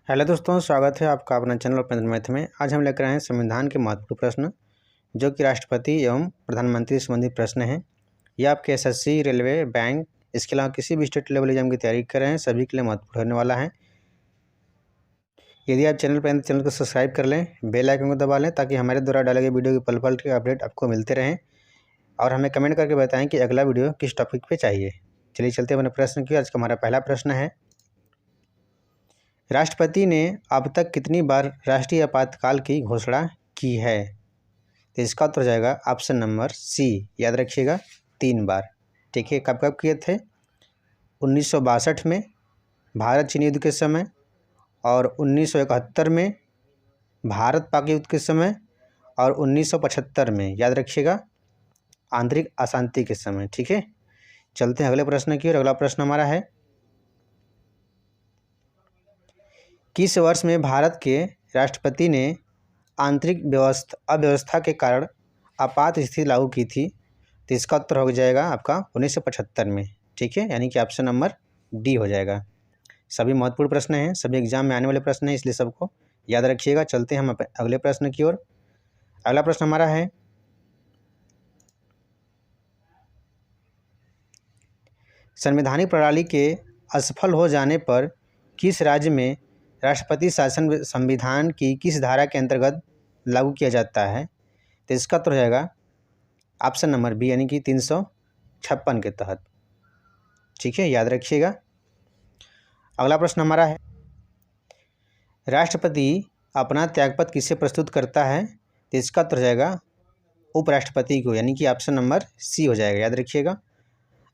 Hello दोस्तों, स्वागत है आपका अपना चैनल ओपन मैथ में। आज हम लेकर आए हैं संविधान के महत्वपूर्ण प्रश्न जो कि राष्ट्रपति एवं प्रधानमंत्री संबंधित प्रश्न हैं। यह आपके एसएससी, रेलवे, बैंक, इसके अलावा किसी भी स्टेट लेवल एग्जाम की तैयारी कर रहे हैं सभी के लिए महत्वपूर्ण होने वाला है। यदि आप चैनल पर चैनल को सब्सक्राइब कर लें, बेल आइकन को दबा लें ताकि हमारे द्वारा डाले गए वीडियो के पल पल के अपडेट आपको मिलते रहें और हमें कमेंट करके बताएँ कि अगला वीडियो किस टॉपिक पर चाहिए। चलिए चलते हैं अपने प्रश्न की। आज का हमारा पहला प्रश्न है, राष्ट्रपति ने अब तक कितनी बार राष्ट्रीय आपातकाल की घोषणा की है? तो इसका उत्तर हो जाएगा ऑप्शन नंबर सी, याद रखिएगा 3 बार। ठीक है, कब कब किए थे? 1962 में भारत चीन युद्ध के समय, और 1971 में भारत पाक युद्ध के समय, और 1975 में, याद रखिएगा, आंतरिक अशांति के समय। ठीक है, चलते हैं अगले प्रश्न की ओर। अगला प्रश्न हमारा है, किस वर्ष में भारत के राष्ट्रपति ने आंतरिक अव्यवस्था के कारण आपात स्थिति लागू की थी? तो इसका उत्तर हो जाएगा आपका 1975 में। ठीक है, यानी कि ऑप्शन नंबर डी हो जाएगा। सभी महत्वपूर्ण प्रश्न हैं, सभी एग्जाम में आने वाले प्रश्न हैं, इसलिए सबको याद रखिएगा। चलते हैं हम अगले प्रश्न की ओर। अगला प्रश्न हमारा है, संवैधानिक प्रणाली के असफल हो जाने पर किस राज्य में राष्ट्रपति शासन संविधान की किस धारा के अंतर्गत लागू किया जाता है? तो इसका उत्तर हो जाएगा ऑप्शन नंबर बी, यानी कि 356 के तहत। ठीक है, याद रखिएगा। अगला प्रश्न हमारा है, राष्ट्रपति अपना त्यागपत्र किसे प्रस्तुत करता है? तो इसका उत्तर हो जाएगा उपराष्ट्रपति को, यानी कि ऑप्शन नंबर सी हो जाएगा, याद रखिएगा।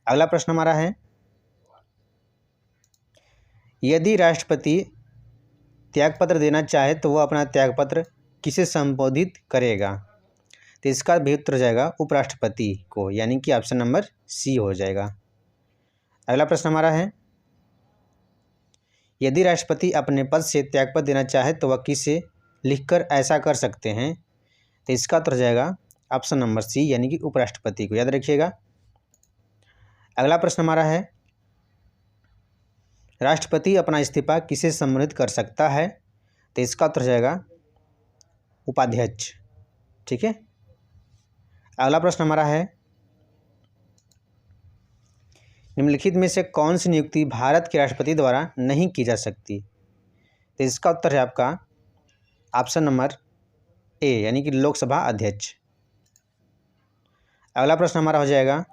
अगला प्रश्न हमारा है, यदि राष्ट्रपति त्यागपत्र देना चाहे तो वह अपना त्यागपत्र किसे संबोधित करेगा? तो इसका भी उत्तर हो जाएगा उपराष्ट्रपति को, यानी कि ऑप्शन नंबर सी हो जाएगा। अगला प्रश्न हमारा है, यदि राष्ट्रपति अपने पद से त्यागपत्र देना चाहे तो वह किसे लिखकर ऐसा कर सकते हैं? तो इसका उत्तर हो जाएगा ऑप्शन नंबर सी, यानी कि उपराष्ट्रपति को, याद रखिएगा। अगला प्रश्न हमारा है, राष्ट्रपति अपना इस्तीफा किसे संबोधित कर सकता है? तो इसका उत्तर हो जाएगा उपाध्यक्ष। ठीक है, अगला प्रश्न हमारा है, निम्नलिखित में से कौन सी नियुक्ति भारत के राष्ट्रपति द्वारा नहीं की जा सकती? तो इसका उत्तर है आपका ऑप्शन नंबर ए, यानी कि लोकसभा अध्यक्ष। अगला प्रश्न हमारा हो जाएगा,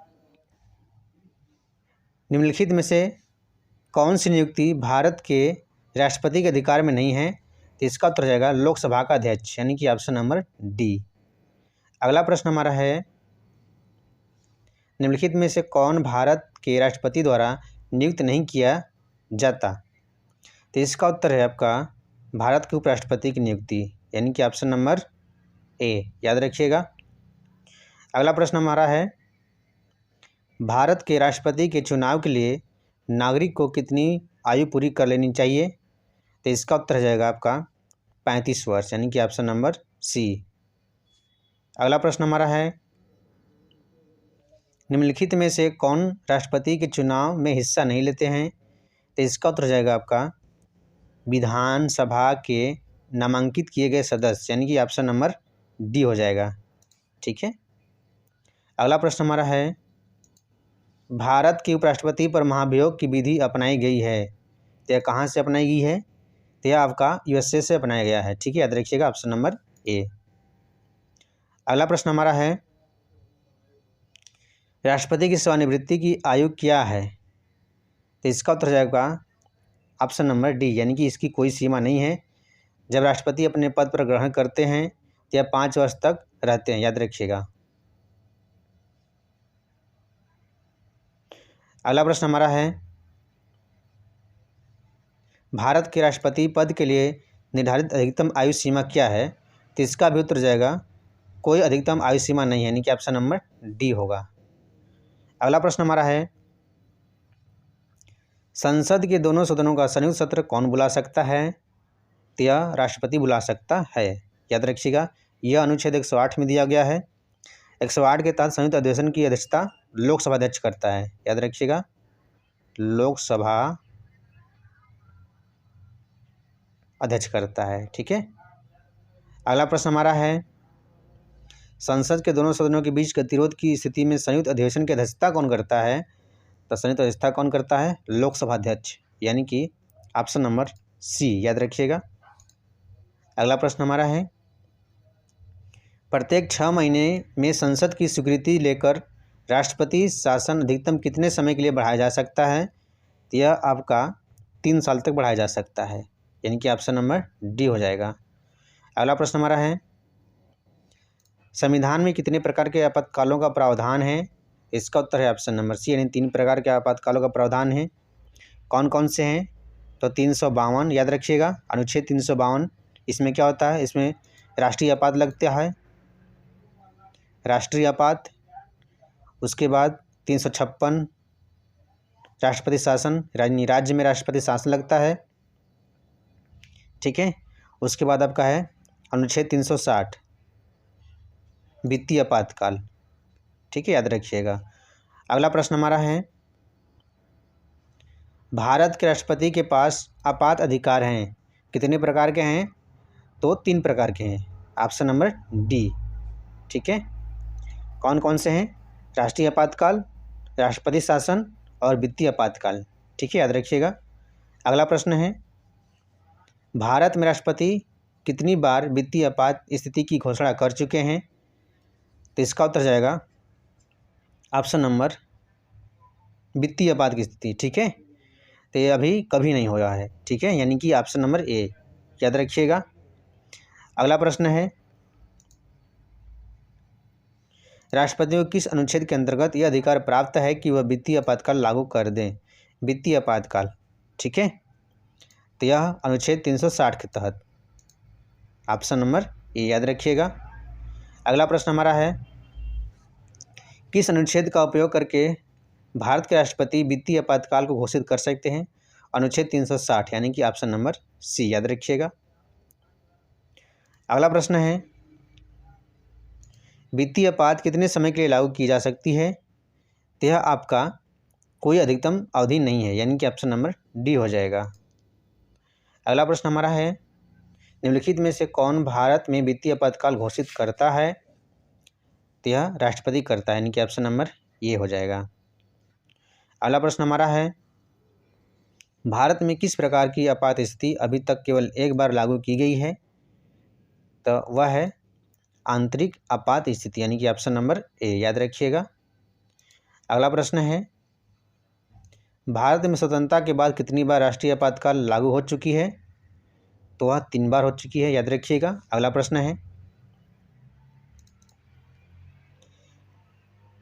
निम्नलिखित में से कौन सी नियुक्ति भारत के राष्ट्रपति के अधिकार में नहीं है? तो इसका उत्तर हो जाएगा लोकसभा का अध्यक्ष, यानी कि ऑप्शन नंबर डी। अगला प्रश्न हमारा है, निम्नलिखित में से कौन भारत के राष्ट्रपति द्वारा नियुक्त नहीं किया जाता? तो इसका उत्तर है आपका भारत के उपराष्ट्रपति की नियुक्ति, यानी कि ऑप्शन नंबर ए, याद रखिएगा। अगला प्रश्न हमारा है, भारत के राष्ट्रपति के चुनाव के लिए नागरिक को कितनी आयु पूरी कर लेनी चाहिए? तो इसका उत्तर हो जाएगा आपका 35 वर्ष, यानी कि ऑप्शन नंबर सी। अगला प्रश्न हमारा है, निम्नलिखित में से कौन राष्ट्रपति के चुनाव में हिस्सा नहीं लेते हैं? तो इसका उत्तर हो जाएगा आपका विधानसभा के नामांकित किए गए सदस्य, यानी कि ऑप्शन नंबर डी हो जाएगा। ठीक है, अगला प्रश्न हमारा है, भारत के उपराष्ट्रपति पर महाभियोग की विधि अपनाई गई है, तो यह कहाँ से अपनाई गई है? तो यह आपका यूएसए से अपनाया गया है। ठीक है, याद रखिएगा ऑप्शन नंबर ए। अगला प्रश्न हमारा है, राष्ट्रपति की सेवानिवृत्ति की आयु क्या है? तो इसका उत्तर हो जाएगा ऑप्शन नंबर डी, यानी कि इसकी कोई सीमा नहीं है। जब राष्ट्रपति अपने पद पर ग्रहण करते हैं तो यह 5 वर्ष तक रहते हैं, याद रखिएगा। अगला प्रश्न हमारा है, भारत के राष्ट्रपति पद के लिए निर्धारित अधिकतम आयु सीमा क्या है? तो इसका भी उत्तर हो जाएगा कोई अधिकतम आयु सीमा नहीं है, यानी कि ऑप्शन नंबर डी होगा। अगला प्रश्न हमारा है, संसद के दोनों सदनों का संयुक्त सत्र कौन बुला सकता है? तो यह राष्ट्रपति बुला सकता है, याद रखिएगा। यह अनुच्छेद 108 में दिया गया है। 108 के तहत संयुक्त अधिवेशन की अध्यक्षता लोकसभा अध्यक्ष करता है, याद रखिएगा। लोकसभा अध्यक्ष करता है। ठीक है, अगला प्रश्न हमारा है, संसद के दोनों सदनों के बीच गतिरोध की स्थिति में संयुक्त अधिवेशन की अध्यक्षता कौन करता है? तो संयुक्त अध्यक्षता कौन करता है? लोकसभा अध्यक्ष, यानी कि ऑप्शन नंबर सी, याद रखिएगा। अगला प्रश्न हमारा है, प्रत्येक 6 महीने में संसद की स्वीकृति लेकर राष्ट्रपति शासन अधिकतम कितने समय के लिए बढ़ाया जा सकता है? तो यह आपका 3 साल तक बढ़ाया जा सकता है, यानी कि ऑप्शन नंबर डी हो जाएगा। अगला प्रश्न हमारा है, संविधान में कितने प्रकार के आपातकालों का प्रावधान है? इसका उत्तर है ऑप्शन नंबर सी, यानी 3 प्रकार के आपातकालों का प्रावधान है। कौन कौन से हैं? तो 352, याद रखिएगा, अनुच्छेद 352। इसमें क्या होता है? इसमें राष्ट्रीय आपात लगता है, राष्ट्रीय आपात। उसके बाद 356 राष्ट्रपति शासन, राज्य में राष्ट्रपति शासन लगता है। ठीक है, उसके बाद आपका है अनुच्छेद 360 वित्तीय आपातकाल। ठीक है, याद रखिएगा। अगला प्रश्न हमारा है, भारत के राष्ट्रपति के पास आपात अधिकार हैं, कितने प्रकार के हैं? तो 3 प्रकार के हैं, ऑप्शन नंबर डी। ठीक है, कौन कौन से हैं? राष्ट्रीय आपातकाल, राष्ट्रपति शासन और वित्तीय आपातकाल। ठीक है, याद रखिएगा। अगला प्रश्न है, भारत में राष्ट्रपति कितनी बार वित्तीय आपात स्थिति की घोषणा कर चुके हैं? तो इसका उत्तर जाएगा ऑप्शन नंबर वित्तीय आपात की स्थिति। ठीक है, तो ये अभी कभी नहीं हुआ है। ठीक है, यानी कि ऑप्शन नंबर ए, याद रखिएगा। अगला प्रश्न है, राष्ट्रपति को किस अनुच्छेद के अंतर्गत यह अधिकार प्राप्त है कि वह वित्तीय आपातकाल लागू कर दें? वित्तीय आपातकाल। ठीक है, तो यह अनुच्छेद 360 के तहत, ऑप्शन नंबर ए, याद रखिएगा। अगला प्रश्न हमारा है, किस अनुच्छेद का उपयोग करके भारत के राष्ट्रपति वित्तीय आपातकाल को घोषित कर सकते हैं? अनुच्छेद 360, यानी कि ऑप्शन नंबर सी, याद रखिएगा। अगला प्रश्न है, वित्तीय आपात कितने समय के लिए लागू की जा सकती है? तो यह आपका कोई अधिकतम अवधि नहीं है, यानी कि ऑप्शन नंबर डी हो जाएगा। अगला प्रश्न हमारा है, निम्नलिखित में से कौन भारत में वित्तीय आपातकाल घोषित करता है? तो यह राष्ट्रपति करता है, यानी कि ऑप्शन नंबर ए हो जाएगा। अगला प्रश्न हमारा है, भारत में किस प्रकार की आपात स्थिति अभी तक केवल एक बार लागू की गई है? तो वह है आंतरिक आपात स्थिति, यानी कि ऑप्शन नंबर ए, याद रखिएगा। अगला प्रश्न है, भारत में स्वतंत्रता के बाद कितनी बार राष्ट्रीय आपातकाल लागू हो चुकी है? तो वह 3 बार हो चुकी है, याद रखिएगा। अगला प्रश्न है,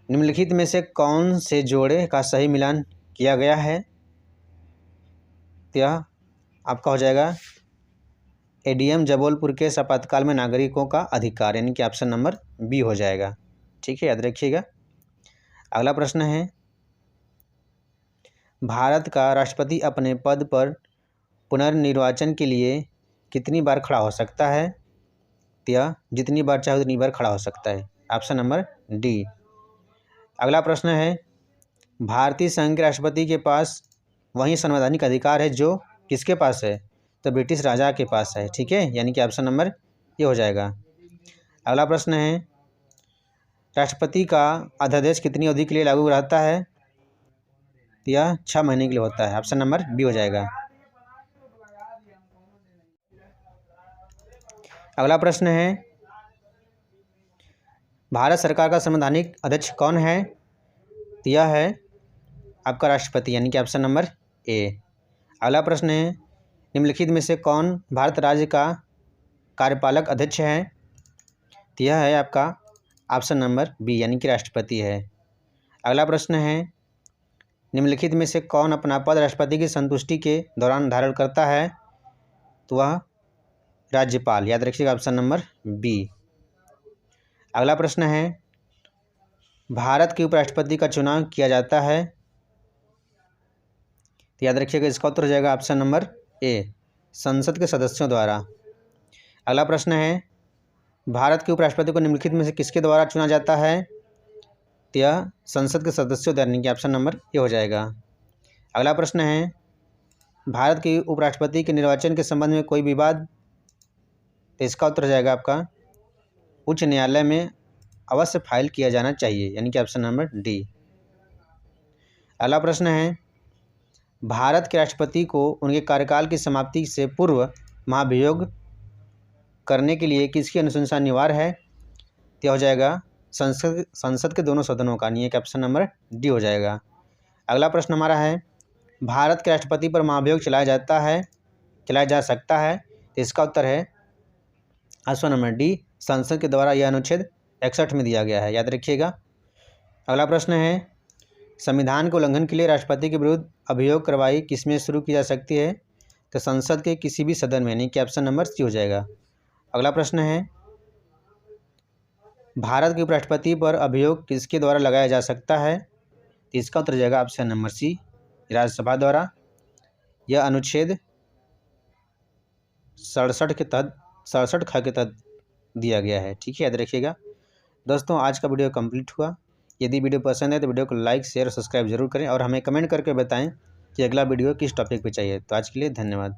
निम्नलिखित में से कौन से जोड़े का सही मिलान किया गया है? तो यह आपका हो जाएगा एडीएम जबलपुर के आपातकाल में नागरिकों का अधिकार, यानी कि ऑप्शन नंबर बी हो जाएगा। ठीक है, याद रखिएगा। अगला प्रश्न है, भारत का राष्ट्रपति अपने पद पर पुनर्निर्वाचन के लिए कितनी बार खड़ा हो सकता है? तो यह जितनी बार चाहे उतनी बार खड़ा हो सकता है, ऑप्शन नंबर डी। अगला प्रश्न है, भारतीय संघ के राष्ट्रपति के पास वही संवैधानिक अधिकार है जो किसके पास है? तो ब्रिटिश राजा के पास है। ठीक है, यानी कि ऑप्शन नंबर ये हो जाएगा। अगला प्रश्न है, राष्ट्रपति का अध्यादेश कितनी अवधि के लिए लागू रहता है? तो यह 6 महीने के लिए होता है, ऑप्शन नंबर बी हो जाएगा। अगला प्रश्न है, भारत सरकार का संवैधानिक अध्यक्ष कौन है? तो यह है आपका राष्ट्रपति, यानी कि ऑप्शन नंबर ए। अगला प्रश्न है, निम्नलिखित में से कौन भारत राज्य का कार्यपालक अध्यक्ष है? तो यह है आपका ऑप्शन नंबर बी, यानी कि राष्ट्रपति है। अगला प्रश्न है, निम्नलिखित में से कौन अपना पद राष्ट्रपति की संतुष्टि के दौरान धारण करता है? तो वह राज्यपाल, याद रखिएगा, ऑप्शन नंबर बी। अगला प्रश्न है, भारत के उपराष्ट्रपति का चुनाव किया जाता है? तो याद रखिएगा, इसका उत्तर हो जाएगा ऑप्शन नंबर ए, संसद के सदस्यों द्वारा। अगला प्रश्न है, भारत के उपराष्ट्रपति को निम्नलिखित में से किसके द्वारा चुना जाता है? तो यह संसद के सदस्यों द्वारा, यानी कि ऑप्शन नंबर ए हो जाएगा। अगला प्रश्न है, भारत के उपराष्ट्रपति के निर्वाचन के संबंध में कोई विवाद, तो इसका उत्तर हो जाएगा आपका उच्च न्यायालय में अवश्य फाइल किया जाना चाहिए, यानी कि ऑप्शन नंबर डी। अगला प्रश्न है, भारत के राष्ट्रपति को उनके कार्यकाल की समाप्ति से पूर्व महाभियोग करने के लिए किसकी अनुशंसा अनिवार्य है? तो हो जाएगा संसद के दोनों सदनों का, यानी कि ऑप्शन नंबर डी हो जाएगा। अगला प्रश्न हमारा है, भारत के राष्ट्रपति पर महाभियोग चलाया जा सकता है, तो इसका उत्तर है ऑप्शन नंबर डी, संसद के द्वारा। यह अनुच्छेद 61 में दिया गया है, याद रखिएगा। अगला प्रश्न है, संविधान के उल्लंघन के लिए राष्ट्रपति के विरुद्ध अभियोग कार्रवाई किसमें शुरू की जा सकती है? तो संसद के किसी भी सदन में, यानी कि ऑप्शन नंबर सी हो जाएगा। अगला प्रश्न है, भारत के उपराष्ट्रपति पर अभियोग किसके द्वारा लगाया जा सकता है? तो इसका उत्तर जाएगा ऑप्शन नंबर सी, राज्यसभा द्वारा। यह अनुच्छेद 67 के तहत 67 ख के तहत दिया गया है, ठीक है, याद रखिएगा। दोस्तों, आज का वीडियो कंप्लीट हुआ। यदि वीडियो पसंद है तो वीडियो को लाइक, शेयर और सब्सक्राइब जरूर करें और हमें कमेंट करके बताएं कि अगला वीडियो किस टॉपिक पे चाहिए। तो आज के लिए धन्यवाद।